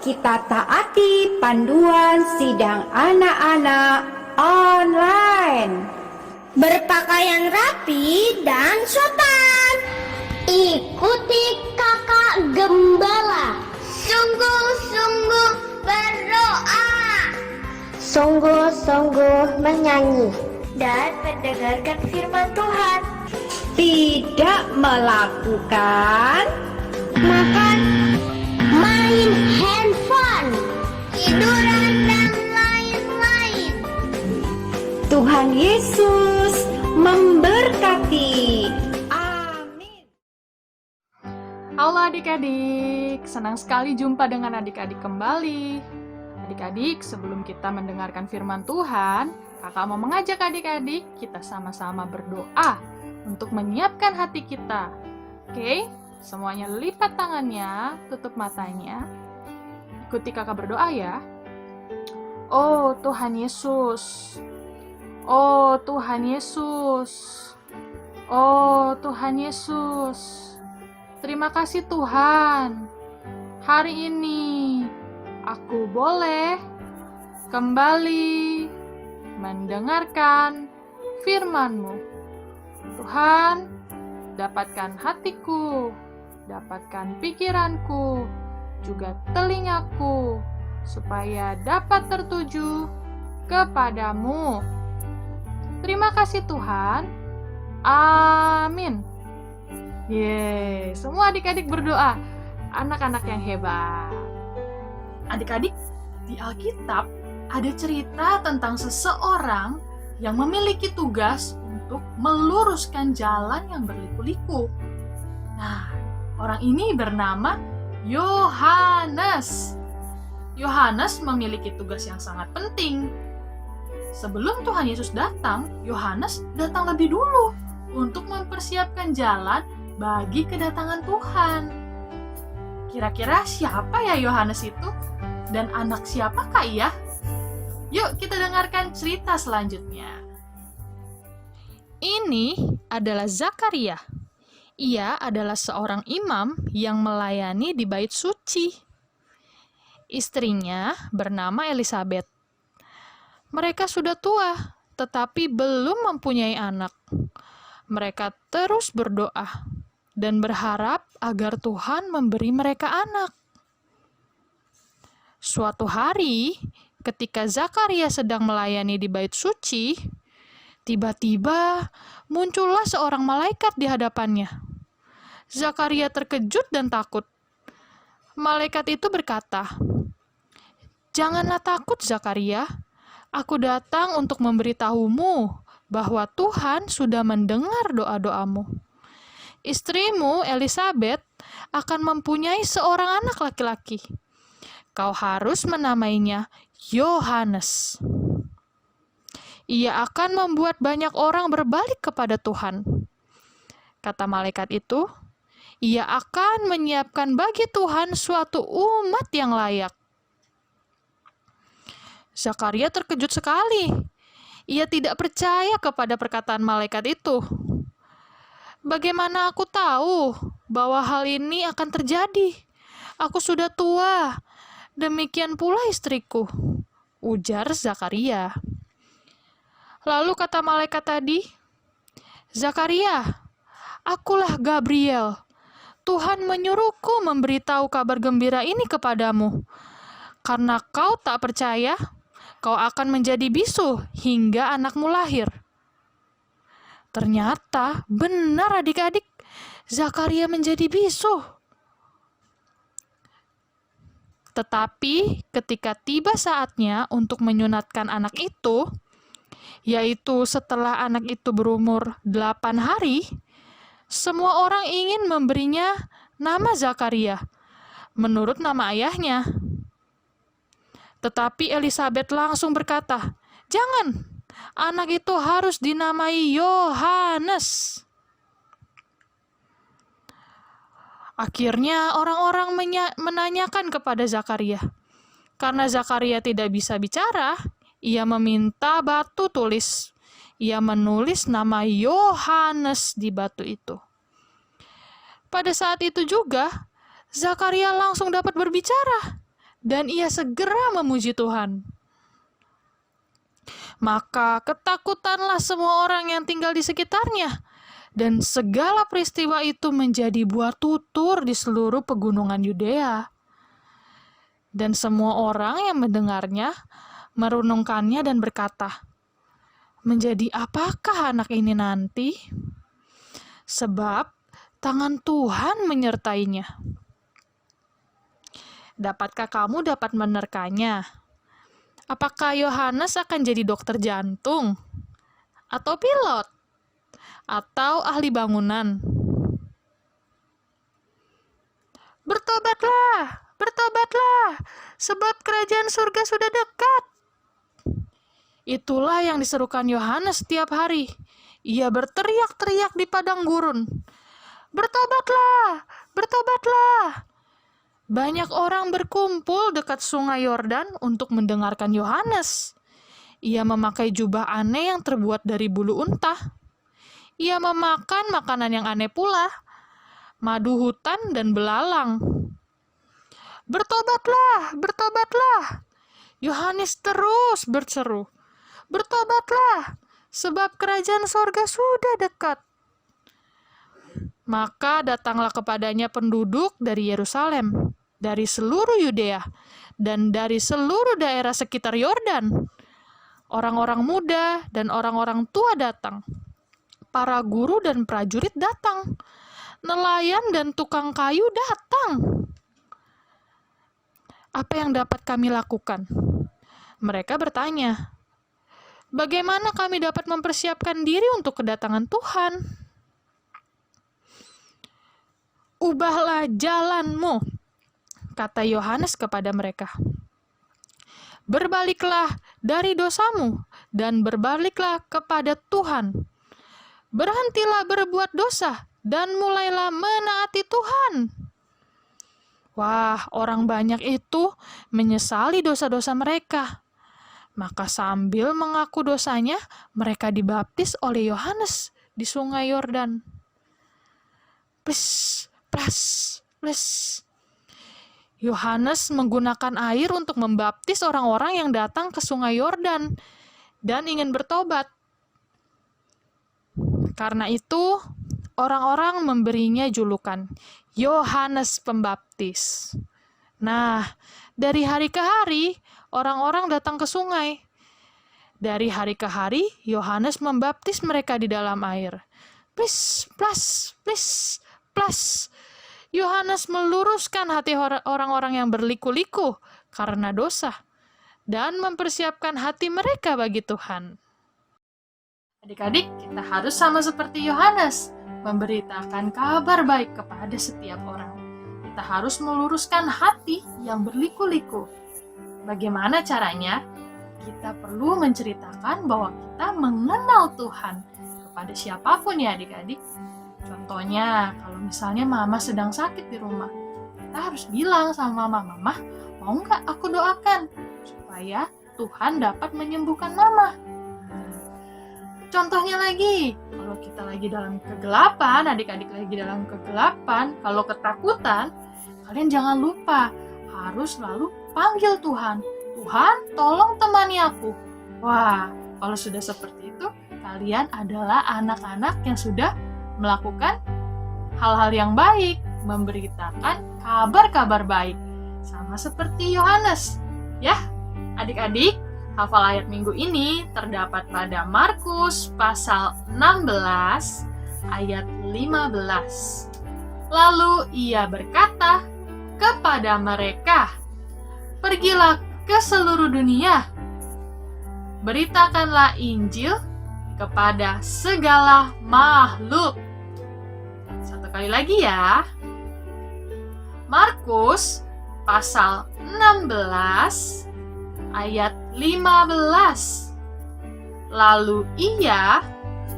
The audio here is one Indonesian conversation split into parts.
kita taati panduan sidang anak-anak online. Berpakaian rapi dan sopan. Ikuti kakak gembala. Sungguh-sungguh berdoa. Sungguh-sungguh menyanyi. Dan mendengarkan firman Tuhan. Tidak melakukan Makan, main handphone, tiduran dan lain-lain. Tuhan Yesus memberkati. Amin. Halo adik-adik, senang sekali jumpa dengan adik-adik kembali. Adik-adik, sebelum kita mendengarkan firman Tuhan, kakak mau mengajak adik-adik kita sama-sama berdoa untuk menyiapkan hati kita. Oke, semuanya lipat tangannya, tutup matanya. Ikuti kakak berdoa ya. Oh Tuhan Yesus. Oh Tuhan Yesus. Oh Tuhan Yesus. Terima kasih Tuhan. Hari ini aku boleh kembali mendengarkan firman-Mu. Tuhan, dapatkan hatiku, dapatkan pikiranku, juga telingaku, supaya dapat tertuju kepadamu. Terima kasih Tuhan. Amin. Yeay, semua adik-adik berdoa. Anak-anak yang hebat. Adik-adik, di Alkitab ada cerita tentang seseorang yang memiliki tugas untuk meluruskan jalan yang berliku-liku. Nah, orang ini bernama Yohanes. Yohanes memiliki tugas yang sangat penting. Sebelum Tuhan Yesus datang, Yohanes datang lebih dulu untuk mempersiapkan jalan bagi kedatangan Tuhan. Kira-kira siapa ya Yohanes itu? Dan anak siapakah ia? Yuk kita dengarkan cerita selanjutnya. Ini adalah Zakaria. Ia adalah seorang imam yang melayani di bait suci. Istrinya bernama Elisabet. Mereka sudah tua, tetapi belum mempunyai anak. Mereka terus berdoa dan berharap agar Tuhan memberi mereka anak. Suatu hari, ketika Zakaria sedang melayani di bait suci, tiba-tiba muncullah seorang malaikat di hadapannya. Zakaria terkejut dan takut. Malaikat itu berkata, "Janganlah takut, Zakaria. Aku datang untuk memberitahumu bahwa Tuhan sudah mendengar doa-doamu. Istrimu, Elisabet, akan mempunyai seorang anak laki-laki. Kau harus menamainya Yohanes. Ia akan membuat banyak orang berbalik kepada Tuhan." Kata malaikat itu, ia akan menyiapkan bagi Tuhan suatu umat yang layak. Zakaria terkejut sekali. Ia tidak percaya kepada perkataan malaikat itu. Bagaimana aku tahu bahwa hal ini akan terjadi? Aku sudah tua, demikian pula istriku, ujar Zakaria. Lalu kata malaikat tadi, "Zakaria, akulah Gabriel. Tuhan menyuruhku memberitahu kabar gembira ini kepadamu. Karena kau tak percaya, kau akan menjadi bisu hingga anakmu lahir." Ternyata benar adik-adik, Zakaria menjadi bisu. Tetapi ketika tiba saatnya untuk menyunatkan anak itu, yaitu setelah anak itu berumur 8 hari, semua orang ingin memberinya nama Zakaria, menurut nama ayahnya. Tetapi Elisabet langsung berkata, "Jangan, anak itu harus dinamai Yohanes." Akhirnya orang-orang menanyakan kepada Zakaria. Karena Zakaria tidak bisa bicara, ia meminta batu tulis. Ia menulis nama Yohanes di batu itu. Pada saat itu juga, Zakaria langsung dapat berbicara dan ia segera memuji Tuhan. Maka ketakutanlah semua orang yang tinggal di sekitarnya, dan segala peristiwa itu menjadi buah tutur di seluruh pegunungan Yudea. Dan semua orang yang mendengarnya merenungkannya dan berkata, "Menjadi apakah anak ini nanti? Sebab tangan Tuhan menyertainya." Dapatkah kamu dapat menerkanya? Apakah Yohanes akan jadi dokter jantung? Atau pilot? Atau ahli bangunan? Bertobatlah, bertobatlah, sebab kerajaan surga sudah dekat. Itulah yang diserukan Yohanes setiap hari. Ia berteriak-teriak di padang gurun. Bertobatlah, bertobatlah. Banyak orang berkumpul dekat sungai Yordan untuk mendengarkan Yohanes. Ia memakai jubah aneh yang terbuat dari bulu unta. Ia memakan makanan yang aneh pula, madu hutan dan belalang. Bertobatlah, bertobatlah. Yohanes terus berseru. Bertobatlah, sebab kerajaan sorga sudah dekat. Maka datanglah kepadanya penduduk dari Yerusalem, dari seluruh Yudea, dan dari seluruh daerah sekitar Yordan. Orang-orang muda dan orang-orang tua datang. Para guru dan prajurit datang. Nelayan dan tukang kayu datang. Apa yang dapat kami lakukan? Mereka bertanya, bagaimana kami dapat mempersiapkan diri untuk kedatangan Tuhan? Ubahlah jalanmu, kata Yohanes kepada mereka. Berbaliklah dari dosamu dan berbaliklah kepada Tuhan. Berhentilah berbuat dosa dan mulailah menaati Tuhan. Wah, orang banyak itu menyesali dosa-dosa mereka. Maka sambil mengaku dosanya, mereka dibaptis oleh Yohanes di sungai Yordan. Ples, plas, ples. Yohanes menggunakan air untuk membaptis orang-orang yang datang ke sungai Yordan dan ingin bertobat. Karena itu, orang-orang memberinya julukan Yohanes Pembaptis. Nah, dari hari ke hari, orang-orang datang ke sungai. Dari hari ke hari, Yohanes membaptis mereka di dalam air. Plis, plas, plis, plas. Yohanes meluruskan hati orang-orang yang berliku-liku karena dosa dan mempersiapkan hati mereka bagi Tuhan. Adik-adik, kita harus sama seperti Yohanes, memberitakan kabar baik kepada setiap orang. Kita harus meluruskan hati yang berliku-liku. Bagaimana caranya? Kita perlu menceritakan bahwa kita mengenal Tuhan kepada siapapun ya adik-adik. Contohnya, kalau misalnya mama sedang sakit di rumah, kita harus bilang sama mama, "Mama, mau nggak aku doakan supaya Tuhan dapat menyembuhkan mama?" Contohnya lagi, kalau kita lagi dalam kegelapan, adik-adik lagi dalam kegelapan, kalau ketakutan, kalian jangan lupa harus selalu panggil Tuhan. Tuhan, tolong temani aku. Wah, kalau sudah seperti itu, kalian adalah anak-anak yang sudah melakukan hal-hal yang baik, memberitakan kabar-kabar baik. Sama seperti Yohanes. Ya, adik-adik, hafal ayat minggu ini terdapat pada Markus pasal 16 ayat 15. Lalu ia berkata kepada mereka, "Pergilah ke seluruh dunia, beritakanlah Injil kepada segala makhluk." Satu kali lagi ya. Markus pasal 16 ayat 15. Lalu ia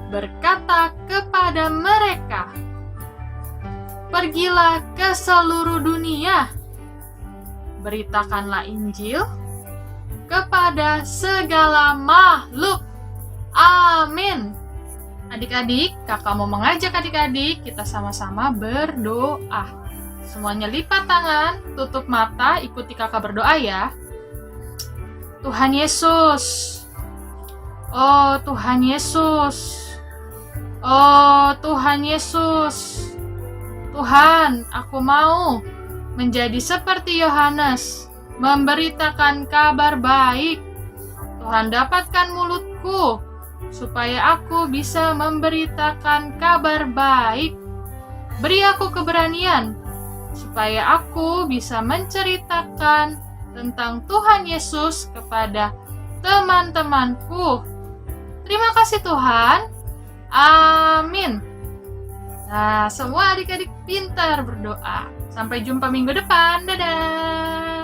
berkata kepada mereka, "Pergilah ke seluruh dunia, beritakanlah Injil kepada segala makhluk." Amin. Adik-adik, kakak mau mengajak adik-adik kita sama-sama berdoa. Semuanya lipat tangan, tutup mata, ikuti kakak berdoa ya. Tuhan Yesus. Oh Tuhan Yesus. Oh Tuhan Yesus. Tuhan, aku mau menjadi seperti Yohanes, memberitakan kabar baik. Tuhan, dapatkan mulutku supaya aku bisa memberitakan kabar baik. Beri aku keberanian supaya aku bisa menceritakan tentang Tuhan Yesus kepada teman-temanku. Terima kasih Tuhan. Amin. Nah, semua adik-adik pintar berdoa. Sampai jumpa minggu depan. Dadah.